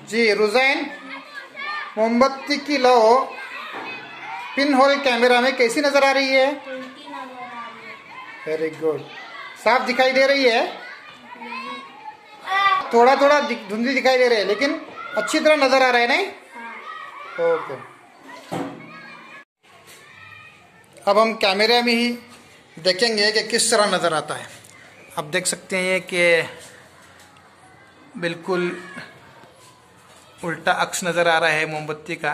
जी रुज़ैन, मोमबत्ती की लौ pin hole camera में कैसी नजर आ रही है? Very good. साफ दिखाई दे रही है? थोड़ा थोड़ा धुंधली दिखाई दे रही है, लेकिन अच्छी तरह नजर आ रहा है नहीं? ओके। अब हम कैमरे में ही देखेंगे कि किस तरह नजर आता है। आप देख सकते हैं कि बिल्कुल उल्टा अक्स नजर आ रहा है मोमबत्ती का।